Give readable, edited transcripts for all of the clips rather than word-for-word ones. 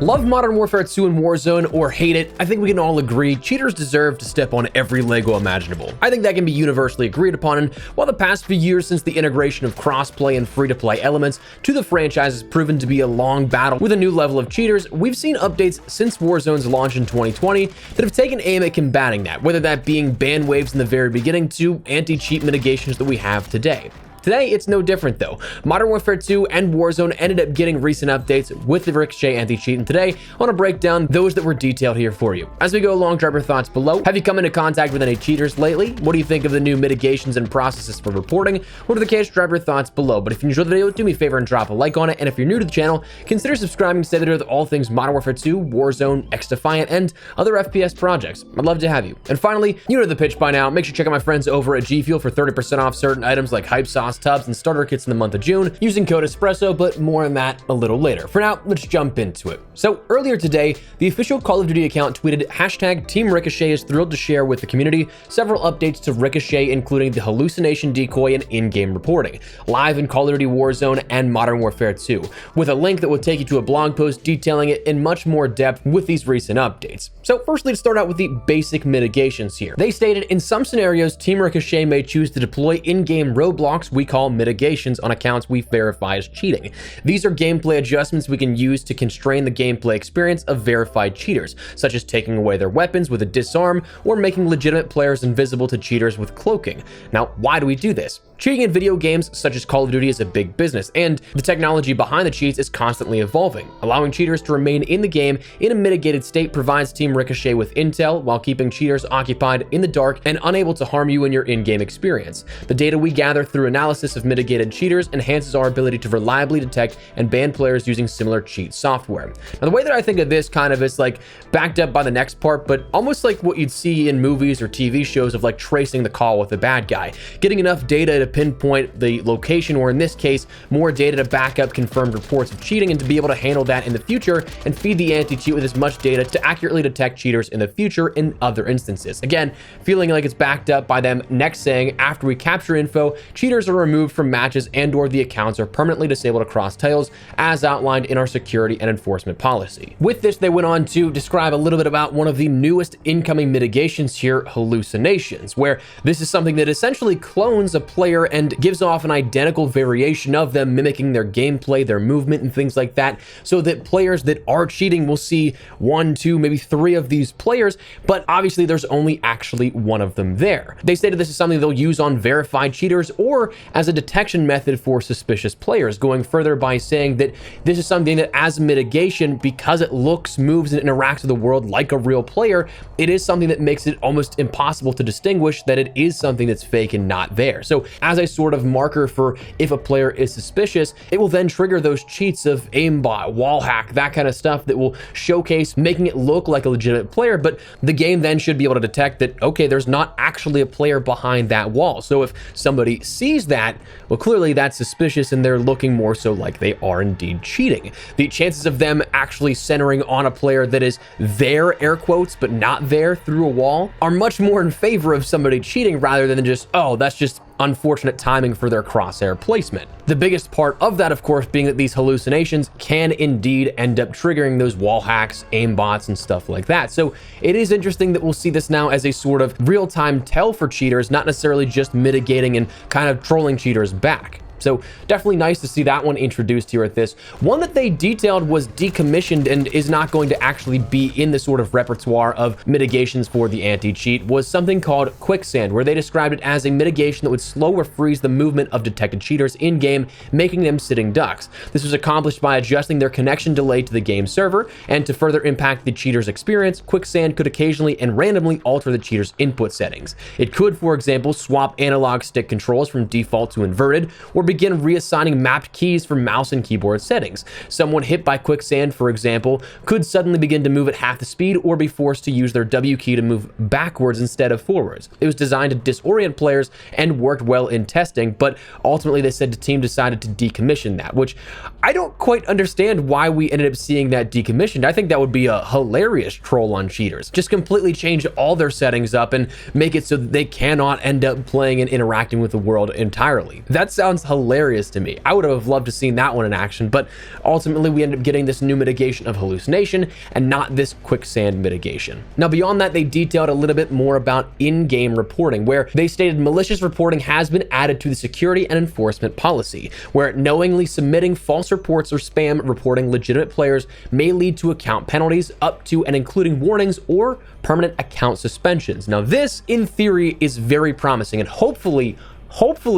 Love Modern Warfare 2 and Warzone or hate it, I think we can all agree cheaters deserve to step on every Lego imaginable. I think that can be universally agreed upon, and while the past few years since the integration of crossplay and free-to-play elements to the franchise has proven to be a long battle with a new level of cheaters, we've seen updates since Warzone's launch in 2020 that have taken aim at combating that, whether that being ban waves in the very beginning to anti-cheat mitigations that we have today. Today, it's no different though. Modern Warfare 2 and Warzone ended up getting recent updates with the Ricochet anti-cheat, and today I want to break down those that were detailed here for you. As we go along, drop your thoughts below. Have you come into contact with any cheaters lately? What do you think of the new mitigations and processes for reporting? Whatever the case, drop your thoughts below. But if you enjoyed the video, do me a favor and drop a like on it. And if you're new to the channel, consider subscribing to stay there with all things Modern Warfare 2, Warzone, XDefiant, and other FPS projects. I'd love to have you. And finally, you know the pitch by now. Make sure to check out my friends over at G Fuel for 30% off certain items like hype sauce tubs and starter kits in the month of June using code espresso, but more on that a little later. For now, let's jump into it. So earlier today, the official Call of Duty account tweeted hashtag Team Ricochet is thrilled to share with the community several updates to Ricochet, including the hallucination decoy and in-game reporting, live in Call of Duty Warzone and Modern Warfare 2, with a link that will take you to a blog post detailing it in much more depth with these recent updates. So firstly, to start out with the basic mitigations here. They stated in some scenarios, Team Ricochet may choose to deploy in-game roadblocks we call mitigations on accounts we verify as cheating. These are gameplay adjustments we can use to constrain the gameplay experience of verified cheaters, such as taking away their weapons with a disarm or making legitimate players invisible to cheaters with cloaking. Now, why do we do this? Cheating in video games such as Call of Duty is a big business, and the technology behind the cheats is constantly evolving. Allowing cheaters to remain in the game in a mitigated state provides Team Ricochet with intel while keeping cheaters occupied in the dark and unable to harm you in your in-game experience. The data we gather through analysis of mitigated cheaters enhances our ability to reliably detect and ban players using similar cheat software. Now, the way that I think of this kind of is like backed up by the next part, but almost like what you'd see in movies or TV shows of like tracing the call with the bad guy, getting enough data to pinpoint the location, or in this case, more data to back up confirmed reports of cheating and to be able to handle that in the future and feed the anti-cheat with as much data to accurately detect cheaters in the future in other instances. Again, feeling like it's backed up by them next saying, after we capture info, cheaters are removed from matches and or the accounts are permanently disabled across titles as outlined in our security and enforcement policy. With this, they went on to describe a little bit about one of the newest incoming mitigations here, hallucinations, where this is something that essentially clones a player and gives off an identical variation of them, mimicking their gameplay, their movement, and things like that, so that players that are cheating will see 1, 2, maybe 3 of these players, but obviously there's only actually one of them there. They stated this is something they'll use on verified cheaters or as a detection method for suspicious players, going further by saying that this is something that as a mitigation, because it looks, moves, and interacts with the world like a real player, it is something that makes it almost impossible to distinguish that it is something that's fake and not there. So as a sort of marker for if a player is suspicious, it will then trigger those cheats of aimbot, wall hack, that kind of stuff that will showcase making it look like a legitimate player, but the game then should be able to detect that, okay, there's not actually a player behind that wall. So if somebody sees that, well, clearly that's suspicious and they're looking more so like they are indeed cheating. The chances of them actually centering on a player that is there, air quotes, but not there through a wall are much more in favor of somebody cheating rather than just, oh, that's just unfortunate timing for their crosshair placement. The biggest part of that, of course, being that these hallucinations can indeed end up triggering those wall hacks, aimbots, and stuff like that. So it is interesting that we'll see this now as a sort of real-time tell for cheaters, not necessarily just mitigating and kind of trolling cheaters back. So definitely nice to see that one introduced here at this. One that they detailed was decommissioned and is not going to actually be in the sort of repertoire of mitigations for the anti-cheat was something called quicksand, where they described it as a mitigation that would slow or freeze the movement of detected cheaters in-game, making them sitting ducks. This was accomplished by adjusting their connection delay to the game server, and to further impact the cheater's experience, quicksand could occasionally and randomly alter the cheater's input settings. It could, for example, swap analog stick controls from default to inverted, or begin reassigning mapped keys for mouse and keyboard settings. Someone hit by quicksand, for example, could suddenly begin to move at half the speed or be forced to use their W key to move backwards instead of forwards. It was designed to disorient players and worked well in testing, but ultimately they said the team decided to decommission that, which I don't quite understand why we ended up seeing that decommissioned. I think that would be a hilarious troll on cheaters. Just completely change all their settings up and make it so that they cannot end up playing and interacting with the world entirely. That sounds hilarious hilarious to me. I would have loved to seen that one in action, but ultimately we ended up getting this new mitigation of hallucination and not this quicksand mitigation. Now, beyond that, they detailed a little bit more about in-game reporting, where they stated malicious reporting has been added to the security and enforcement policy, where knowingly submitting false reports or spam reporting legitimate players may lead to account penalties up to and including warnings or permanent account suspensions. Now, this in theory is very promising, and hopefully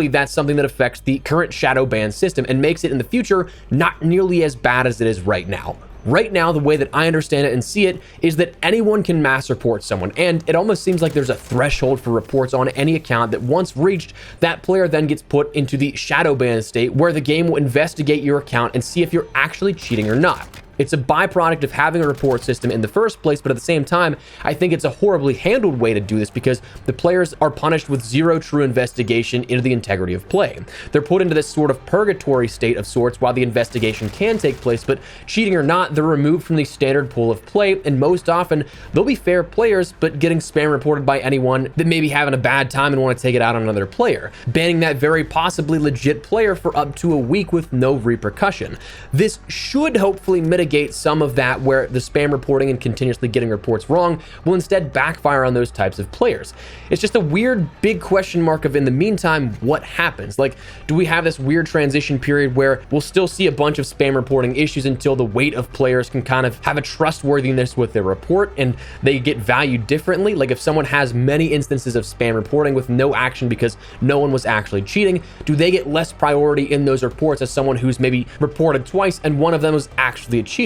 that's something that affects the current shadow ban system and makes it in the future not nearly as bad as it is right now. Right now, the way that I understand it and see it is that anyone can mass report someone, and it almost seems like there's a threshold for reports on any account that once reached, that player then gets put into the shadow ban state where the game will investigate your account and see if you're actually cheating or not. It's a byproduct of having a report system in the first place, but at the same time, I think it's a horribly handled way to do this because the players are punished with zero true investigation into the integrity of play. They're put into this sort of purgatory state of sorts while the investigation can take place, but cheating or not, they're removed from the standard pool of play, and most often, they'll be fair players, but getting spam reported by anyone that may be having a bad time and want to take it out on another player, banning that very possibly legit player for up to a week with no repercussion. This should hopefully mitigate some of that, where the spam reporting and continuously getting reports wrong will instead backfire on those types of players. It's just a weird big question mark of, in the meantime, what happens? Like, do we have this weird transition period where we'll still see a bunch of spam reporting issues until the weight of players can kind of have a trustworthiness with their report and they get valued differently? Like, if someone has many instances of spam reporting with no action because no one was actually cheating, do they get less priority in those reports as someone who's maybe reported twice and one of them was actually a cheater?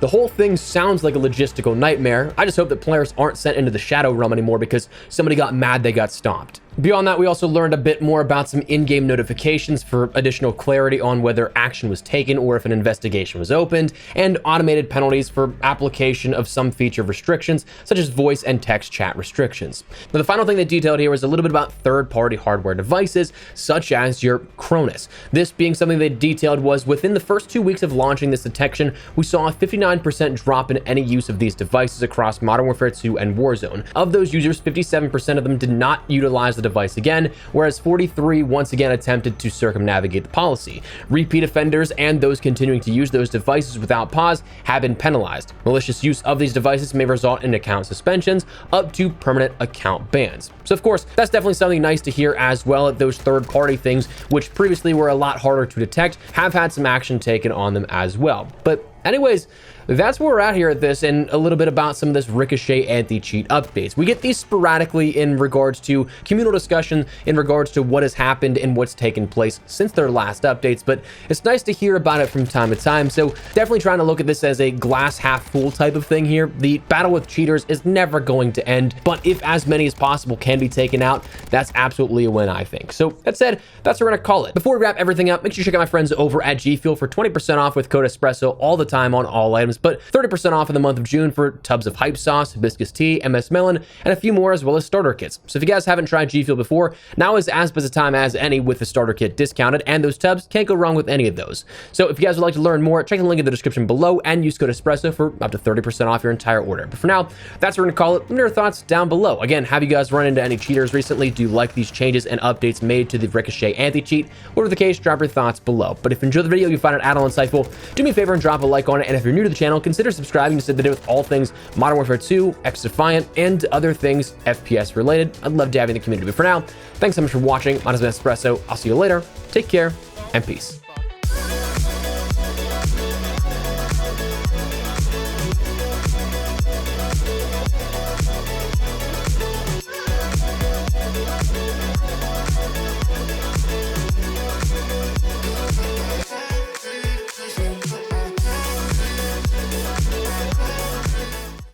The whole thing sounds like a logistical nightmare. I just hope that players aren't sent into the shadow realm anymore because somebody got mad they got stomped. Beyond that, we also learned a bit more about some in-game notifications for additional clarity on whether action was taken or if an investigation was opened, and automated penalties for application of some feature restrictions, such as voice and text chat restrictions. Now, the final thing they detailed here was a little bit about third-party hardware devices, such as your Cronus. This being something they detailed was within the first 2 weeks of launching this detection, we saw a 59% drop in any use of these devices across Modern Warfare 2 and Warzone. Of those users, 57% of them did not utilize the device again, whereas 43 once again attempted to circumnavigate the policy. Repeat offenders and those continuing to use those devices without pause have been penalized. Malicious use of these devices may result in account suspensions up to permanent account bans. So of course, that's definitely something nice to hear as well. Those third-party things, which previously were a lot harder to detect, have had some action taken on them as well. But anyways, that's where we're at here at this, and a little bit about some of this Ricochet anti-cheat updates. We get these sporadically in regards to communal discussion, in regards to what has happened and what's taken place since their last updates, but it's nice to hear about it from time to time. So definitely trying to look at this as a glass half full type of thing here. The battle with cheaters is never going to end, but if as many as possible can be taken out, that's absolutely a win, I think. So that said, that's what we're gonna call it. Before we wrap everything up, make sure you check out my friends over at G Fuel for 20% off with code Espresso all the time on all items, but 30% off in the month of June for tubs of hype sauce, hibiscus tea, MS melon, and a few more, as well as starter kits. So if you guys haven't tried G Fuel before, now is as best a time as any with the starter kit discounted, and those tubs can't go wrong with any of those. So if you guys would like to learn more, check the link in the description below and use code Espresso for up to 30% off your entire order. But for now, that's what we're gonna call it. Let me know your thoughts down below. Again, have you guys run into any cheaters recently? Do you like these changes and updates made to the Ricochet anti-cheat? Whatever the case, drop your thoughts below. But if you enjoyed the video, you find it at all insightful, do me a favor and drop a like on it. And if you're new to the channel, consider subscribing to stay up to date with all things Modern Warfare 2, X-Defiant, and other things FPS related. I'd love to have you in the community. But for now, thanks so much for watching. My name is Espresso. I'll see you later. Take care and peace.